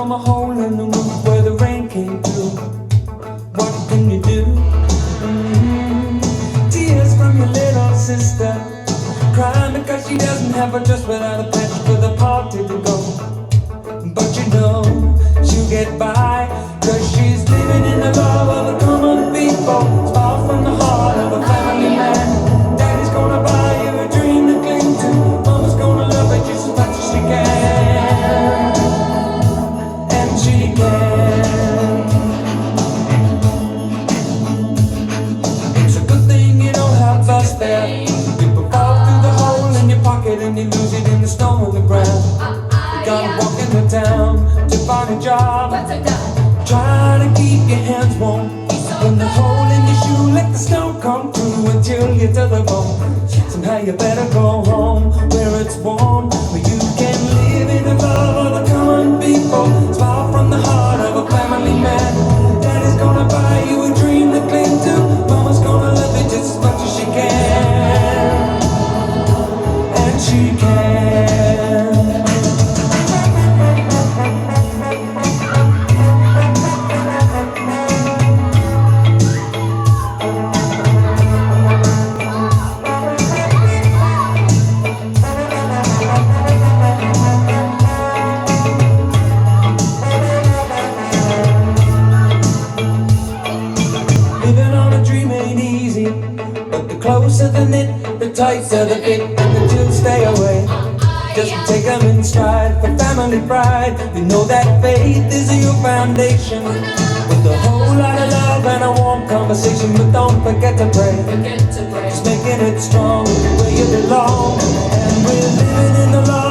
from a hole in the roof where the rain came through. What can you do? Tears from your little sister, crying because she doesn't have a dress without a patch for the party to go. But you know she'll get by, cause she's living in the love of the common people. It's far from the heart of a family man. Daddy's gonna buy you a dream to cling to. Mama's gonna love it just as much as she can. And she can. It's a good thing you don't have us there. People fall through the hole in your pocket and you lose it in the snow on the ground. You gotta walk into town to find a job. Try to keep your hands warm. When the hole in your shoe, let the snow come through until you're to the bone. Somehow you better go home where it's warm, where you can live in the love of the common people. It's far from the heart of a family man. Daddy's gonna buy you a dream to cling to. Mama's gonna love it just as much as she can. And she can. Closer the knit, the tighter the fit, and the chills stay away. Just take them in stride for family pride. You know that faith is your foundation, with a whole lot of love and a warm conversation. But don't forget to pray, just making it strong where you belong. And we're living in the love